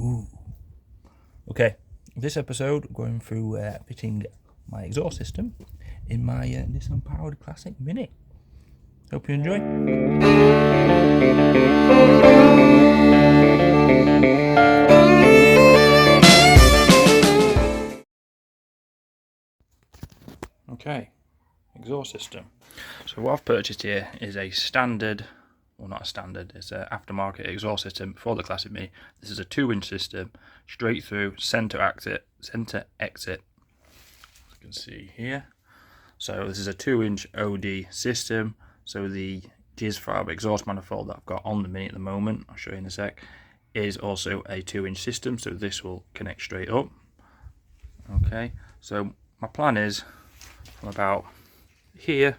Ooh. Okay, this episode we're going through fitting my exhaust system in my Nissan powered Classic Mini. Hope you enjoy. Okay, exhaust system. So what I've purchased here is a standard, well not a standard, it's an aftermarket exhaust system for the Classic Mini. This is a 2-inch system, straight through, centre exit, as you can see here. So this is a 2-inch OD system, so the Jizfarb exhaust manifold that I've got on the Mini at the moment, I'll show you in a sec, is also a 2-inch system, so this will connect straight up. Okay, so my plan is from about here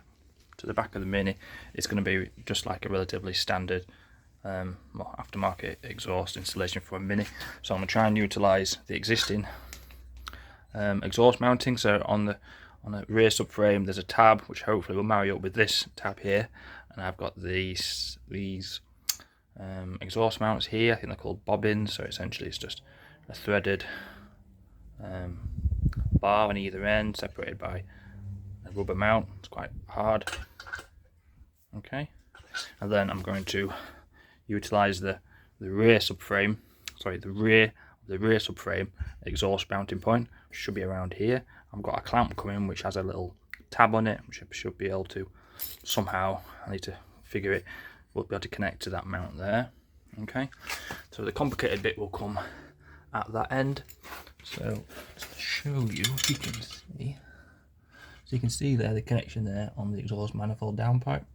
to the back of the Mini, it's going to be just like a relatively standard aftermarket exhaust installation for a Mini. So I'm going to try and utilise the existing exhaust mounting. So on the rear subframe there's a tab which hopefully will marry up with this tab here, and I've got these exhaust mounts here. I think they're called bobbins, so essentially it's just a threaded bar on either end separated by a rubber mount. It's quite hard. Okay, and then I'm going to utilize the rear subframe, the rear subframe exhaust mounting point, which should be around here. I've got a clamp coming which has a little tab on it, which I should be able to somehow, I need to figure it, we'll be able to connect to that mount there. Okay, so the complicated bit will come at that end. So to show you, if you can see, so you can see there the connection there on the exhaust manifold downpipe.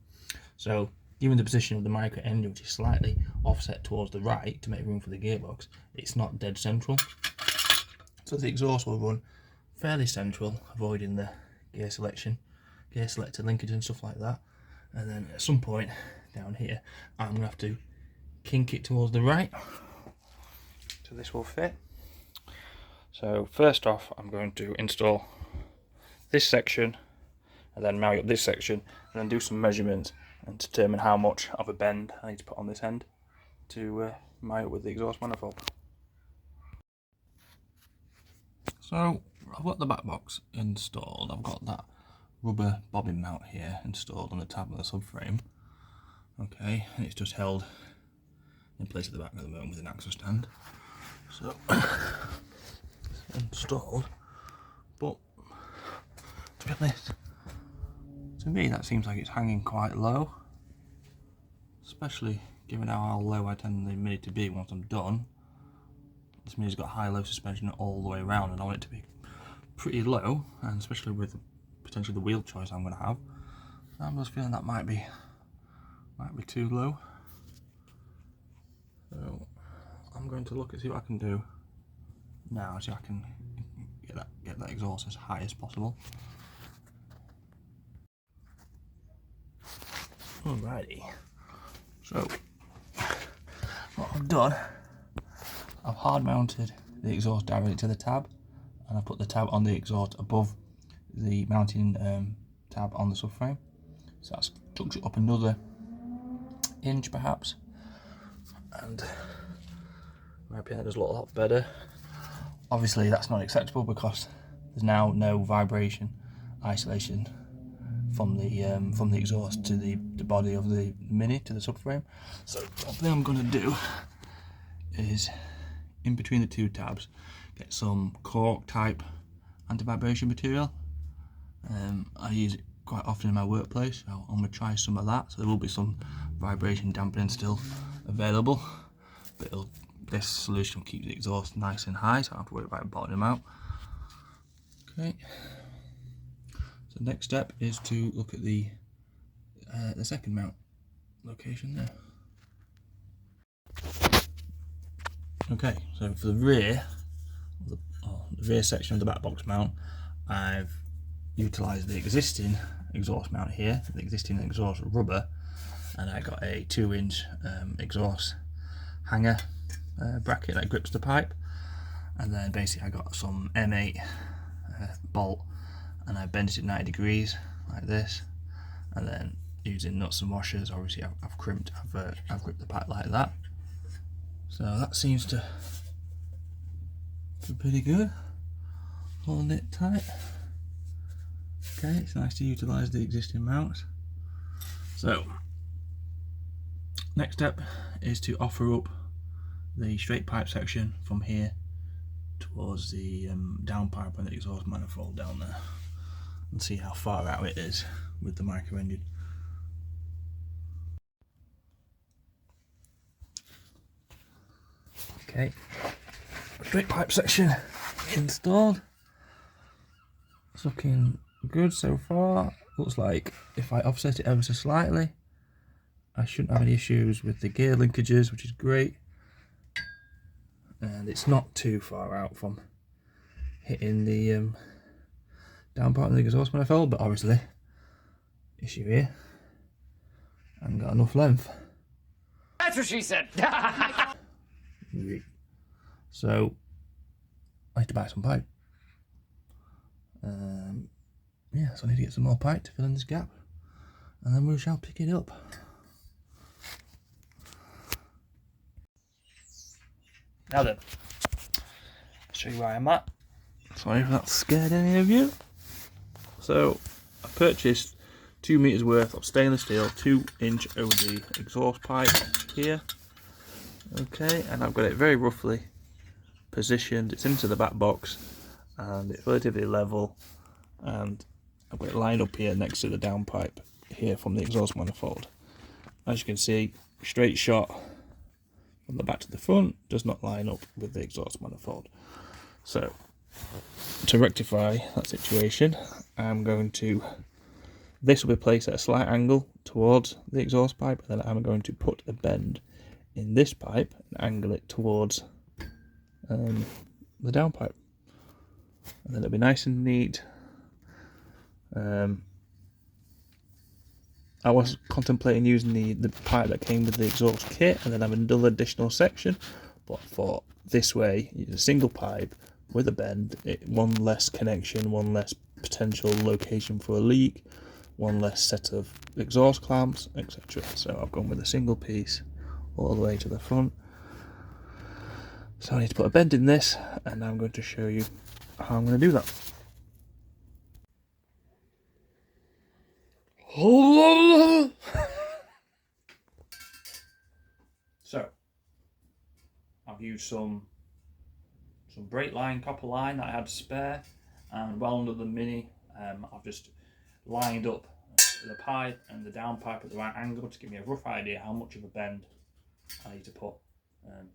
So given the position of the micro engine, which is slightly offset towards the right to make room for the gearbox, it's not dead central. So the exhaust will run fairly central, avoiding the gear selector linkage and stuff like that. And then at some point down here, I'm going to have to kink it towards the right, so this will fit. So first off, I'm going to install this section and then marry up this section and then do some measurements and determine how much of a bend I need to put on this end to marry up with the exhaust manifold. So I've got the back box installed. I've got that rubber bobbin mount here installed on the tab of the subframe. Okay, and it's just held in place at the back at the moment with an axle stand. So it's installed, but to be honest, to me that seems like it's hanging quite low, especially given how low I tend the Mini to be once I'm done. This Mini's got high-low suspension all the way around, and I want it to be pretty low, and especially with potentially the wheel choice I'm going to have, I'm just feeling that might be too low. So I'm going to look at see what I can do now, see if I can get that exhaust as high as possible. Alrighty, so what I've done, I've hard mounted the exhaust directly to the tab, and I've put the tab on the exhaust above the mounting tab on the subframe. So that's tucked it up another inch perhaps, and in my opinion that does look a lot better. Obviously that's not acceptable because there's now no vibration isolation from the exhaust to the body of the Mini, to the subframe. So one thing I'm going to do is, in between the two tabs, get some cork type anti-vibration material. I use it quite often in my workplace, so I'm going to try some of that. So there will be some vibration dampening still available, but this solution will keep the exhaust nice and high, so I don't have to worry about bottoming out. Okay, so next step is to look at the second mount location there. Okay, so for the rear section of the back box mount, I've utilised the existing exhaust mount here, the existing exhaust rubber, and I got a 2-inch exhaust hanger bracket that grips the pipe, and then basically I got some M8 bolt, and I bent it 90 degrees like this, and then using nuts and washers, obviously I've gripped the pipe like that. So that seems to pretty good. Holding it tight. Okay, it's nice to utilise the existing mounts. So, next step is to offer up the straight pipe section from here towards the downpipe and the exhaust manifold down there, and see how far out it is with the micro engine. Okay, straight pipe section installed. It's looking good so far. Looks like if I offset it ever so slightly, I shouldn't have any issues with the gear linkages, which is great. And it's not too far out from hitting the down part of the exhaust manifold, but obviously, issue here, I haven't got enough length. That's what she said. So, I need to buy some pipe. Yeah, so I need to get some more pipe to fill in this gap, and then we shall pick it up. Now then, I'll show you where I'm at. Sorry if that scared any of you. So, I purchased 2 meters worth of stainless steel 2-inch OD exhaust pipe here. Okay, and I've got it very roughly positioned. It's into the back box, and it's relatively level, and I've got it lined up here next to the downpipe here from the exhaust manifold. As you can see, straight shot from the back to the front does not line up with the exhaust manifold. So, to rectify that situation, I'm going to, this will be placed at a slight angle towards the exhaust pipe, and then I'm going to put a bend in this pipe and angle it towards the downpipe, and then it'll be nice and neat. I was contemplating using the pipe that came with the exhaust kit and then have another additional section, but for this way, use a single pipe with a bend, one less connection, one less potential location for a leak, one less set of exhaust clamps, etc. So I've gone with a single piece all the way to the front. So I need to put a bend in this, and I'm going to show you how I'm going to do that. So, I've used some brake line, copper line that I had spare, and well under the Mini, I've just lined up the pipe and the downpipe at the right angle to give me a rough idea how much of a bend I need to put on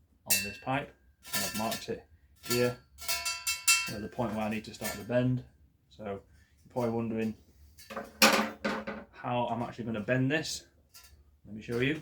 this pipe. And I've marked it here at the point where I need to start the bend. So you're probably wondering how I'm actually going to bend this. Let me show you.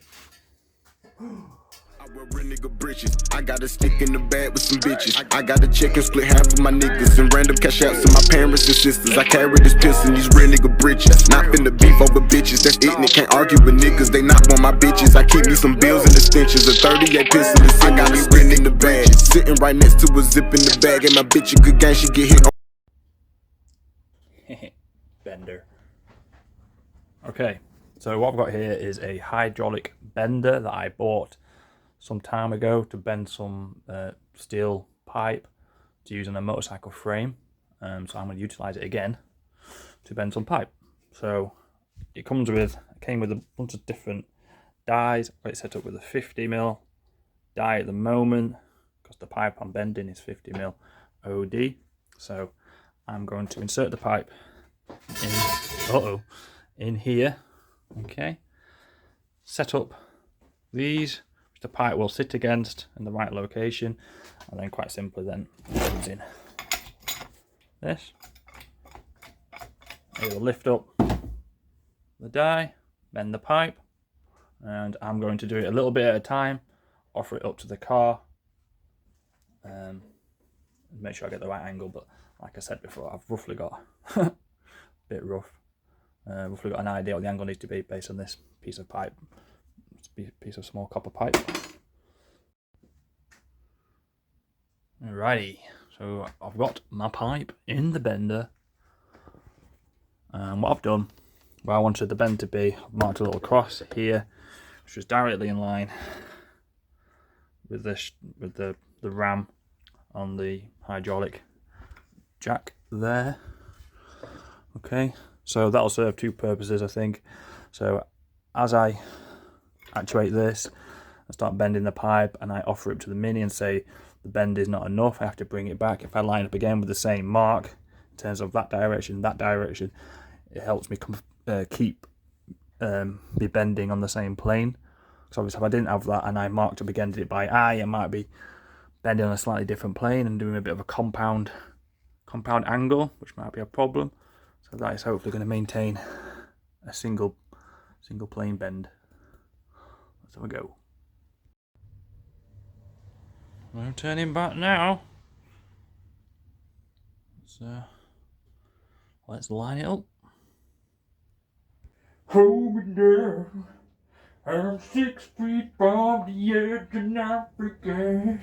I wear real nigga britches. I got a stick in the bag with some bitches. I got a check and split half of my niggas and random cash outs to my parents and sisters. I carry this pistol in these real nigga britches. Not finna beef over bitches. That's it, and it can't argue with niggas. They not want my bitches. I keep me some bills and extensions. A 38 pistol is I got me real in the bag. Sitting right next to a zip in the bag. And my bitch a good gang, she get hit on. Bender. Okay, so what I've got here is a hydraulic bender that I bought some time ago to bend some steel pipe to use on a motorcycle frame. So I'm going to utilize it again to bend some pipe. So it came with a bunch of different dies. I've got it set up with a 50mm die at the moment because the pipe I'm bending is 50mm OD. So I'm going to insert the pipe in here. Okay, set up these, which the pipe will sit against in the right location, and then quite simply then using this, it will lift up the die, bend the pipe, and I'm going to do it a little bit at a time, offer it up to the car, make sure I get the right angle. But like I said before, I've roughly got a bit rough. Roughly got an idea what the angle needs to be based on this piece of pipe. It's a piece of small copper pipe. Alrighty, so I've got my pipe in the bender, and what I've done, where I wanted the bend to be, I've marked a little cross here, which is directly in line with this, with the ram on the hydraulic jack there. Okay, so that'll serve two purposes, I think. So as I actuate this, I start bending the pipe and I offer it to the Mini and say the bend is not enough, I have to bring it back. If I line up again with the same mark in terms of that direction, it helps me keep be bending on the same plane. Because obviously if I didn't have that and I marked up again, did it by eye, it might be bending on a slightly different plane and doing a bit of a compound angle, which might be a problem. So that is hopefully going to maintain a single plane bend. Let's have a go. I'm turning back now. So let's line it up. Hold me down. I'm 6 feet from the edge and I forget.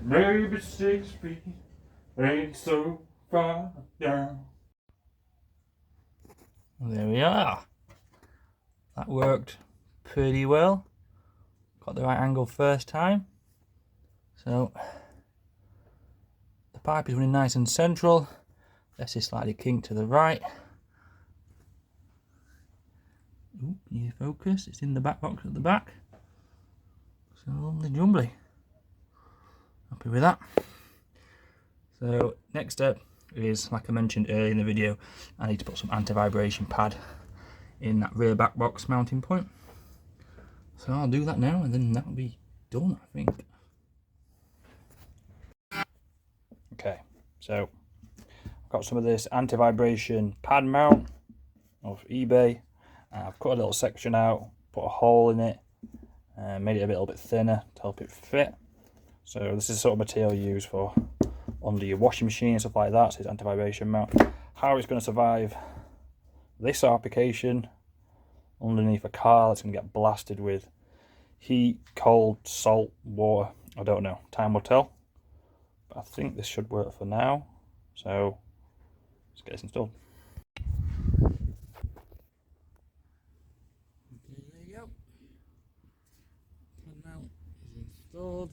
Maybe 6 feet ain't so far down. Well, there we are. That worked pretty well. Got the right angle first time. So the pipe is running nice and central. This is slightly kinked to the right. Ooh, need to focus. It's in the back box at the back. So lovely jumbly. Happy with that. So next step is, like I mentioned earlier in the video, I need to put some anti-vibration pad in that rear back box mounting point. So I'll do that now and then that'll be done, I think. Okay, so I've got some of this anti-vibration pad mount off eBay. I've cut a little section out, put a hole in it, made it a little bit thinner to help it fit. So this is the sort of material you use for under your washing machine and stuff like that. So it's anti-vibration mount. How it's going to survive this application underneath a car that's going to get blasted with heat, cold, salt, water, I don't know. Time will tell. But I think this should work for now. So let's get this installed. Installed.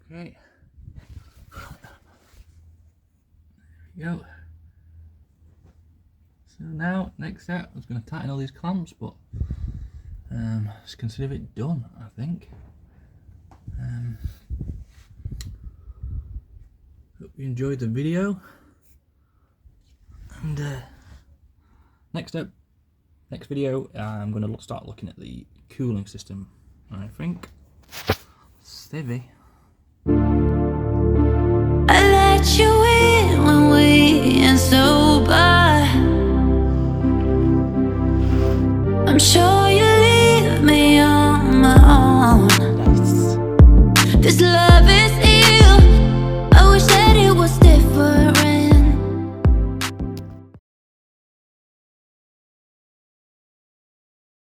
Okay. There we go. So now, next step, I was going to tighten all these clamps, but just consider it done, I think. Hope you enjoyed the video. And next video, I'm going to start looking at the cooling system, I think. Stevie. I let you in when we ain't sober. I'm sure